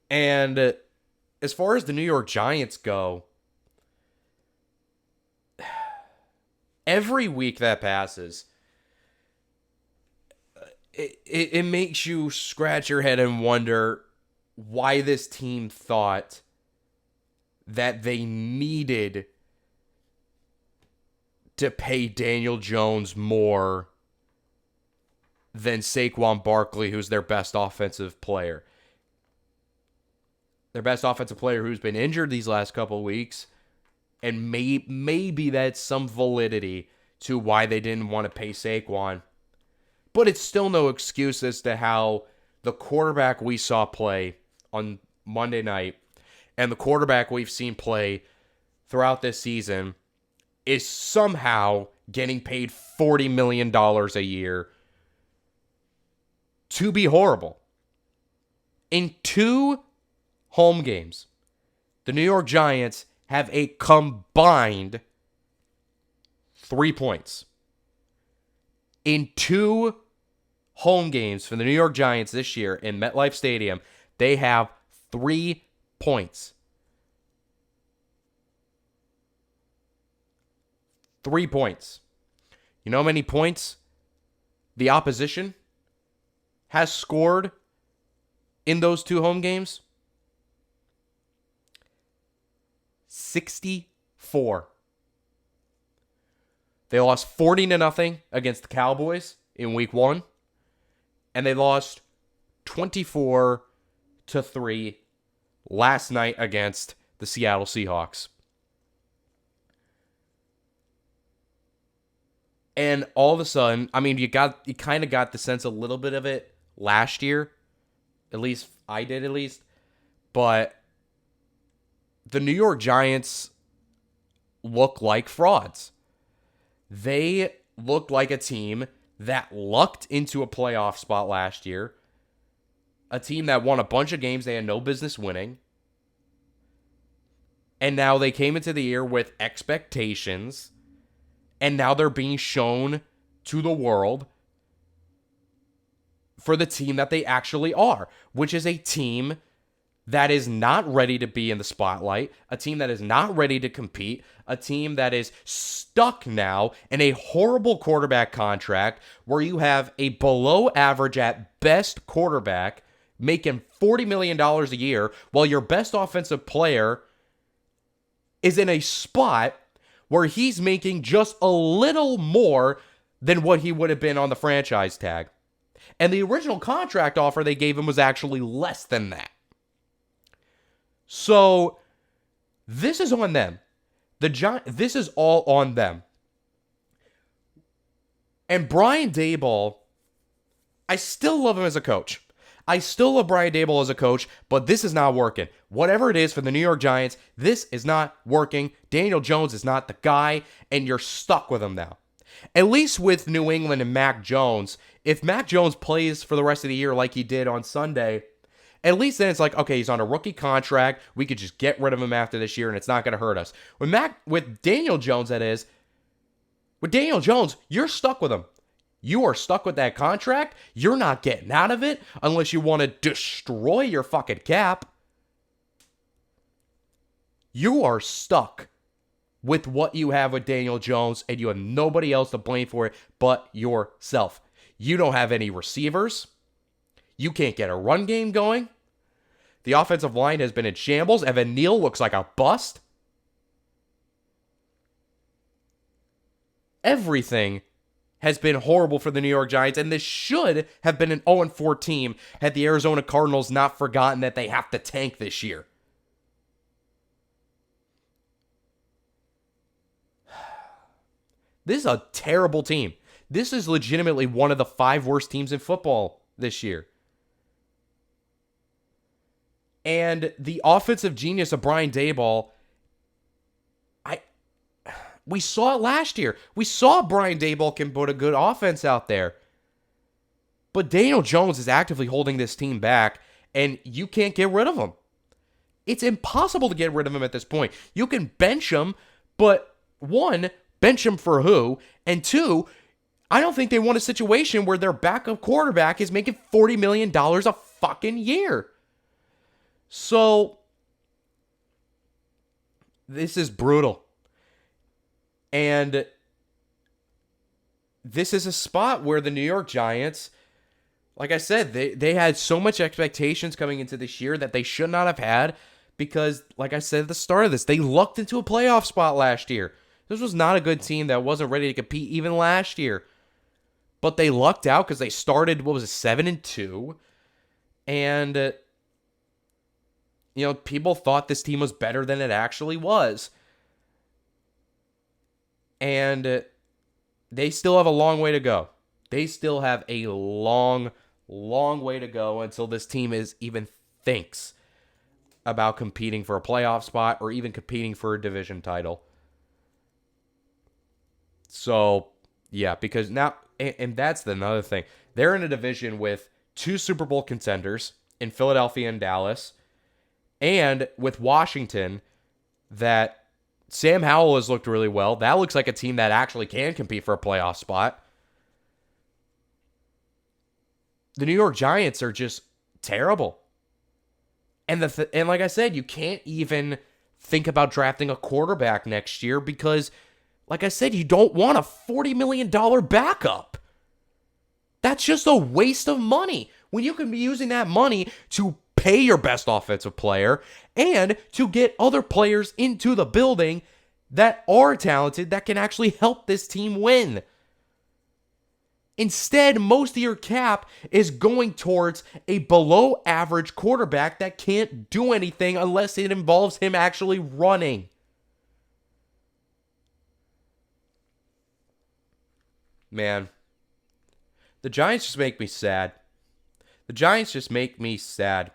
And as far as the New York Giants go, every week that passes, it makes you scratch your head and wonder why this team thought that they needed to pay Daniel Jones more than Saquon Barkley, who's their best offensive player. Their best offensive player who's been injured these last couple of weeks. And maybe that's some validity to why they didn't want to pay Saquon. But it's still no excuse as to how the quarterback we saw play on Monday night and the quarterback we've seen play throughout this season is somehow getting paid $40 million a year to be horrible. In 2 home games, the New York Giants have a combined 3 points. In 2 home games for the New York Giants this year in MetLife Stadium, they have 3 points. 3 points. You know how many points the opposition has scored in those 2 home games? 64. They lost 40-0 against the Cowboys in week 1. And they lost 24-3 last night against the Seattle Seahawks. And all of a sudden, I mean, you kind of got the sense a little bit of it last year. At least I did, at least. But the New York Giants look like frauds. They look like a team that lucked into a playoff spot last year. A team that won a bunch of games they had no business winning. And now they came into the year with expectations. And now they're being shown to the world for the team that they actually are, which is a team that is not ready to be in the spotlight, a team that is not ready to compete, a team that is stuck now in a horrible quarterback contract where you have a below average at best quarterback making $40 million a year while your best offensive player is in a spot where he's making just a little more than what he would have been on the franchise tag. And the original contract offer they gave him was actually less than that. So, this is on them. This is all on them. And Brian Daboll, I still love him as a coach. I still love Brian Daboll as a coach, but this is not working. Whatever it is for the New York Giants, this is not working. Daniel Jones is not the guy, and you're stuck with him now. At least with New England and Mac Jones, if Mac Jones plays for the rest of the year like he did on Sunday, at least then it's like, okay, he's on a rookie contract. We could just get rid of him after this year, and it's not going to hurt us. With Daniel Jones, with Daniel Jones, you're stuck with him. You are stuck with that contract. You're not getting out of it unless you want to destroy your fucking cap. You are stuck with what you have with Daniel Jones, and you have nobody else to blame for it but yourself. You don't have any receivers. You can't get a run game going. The offensive line has been in shambles. Evan Neal looks like a bust. Everything has been horrible for the New York Giants, and this should have been an 0-4 team had the Arizona Cardinals not forgotten that they have to tank this year. This is a terrible team. This is legitimately one of the 5 worst teams in football this year. And the offensive genius of Brian Daboll, we saw it last year. We saw Brian Daboll can put a good offense out there. But Daniel Jones is actively holding this team back, and you can't get rid of him. It's impossible to get rid of him at this point. You can bench him, but 1, bench him for who? And 2, I don't think they want a situation where their backup quarterback is making $40 million a fucking year. So, this is brutal. And this is a spot where the New York Giants, like I said, they had so much expectations coming into this year that they should not have had because, like I said at the start of this, they lucked into a playoff spot last year. This was not a good team that wasn't ready to compete even last year. But they lucked out because they started, 7-2. And, people thought this team was better than it actually was. And they still have a long way to go. They still have a long, long way to go until this team even thinks about competing for a playoff spot or even competing for a division title. So, yeah, because now, and that's another thing. They're in a division with two Super Bowl contenders in Philadelphia and Dallas, and with Washington, that Sam Howell has looked really well. That looks like a team that actually can compete for a playoff spot. The New York Giants are just terrible. And and like I said, you can't even think about drafting a quarterback next year because, like I said, you don't want a $40 million backup. That's just a waste of money when you can be using that money to pay your best offensive player and to get other players into the building that are talented that can actually help this team win. Instead, most of your cap is going towards a below average quarterback that can't do anything unless it involves him actually running. Man, the Giants just make me sad. The Giants just make me sad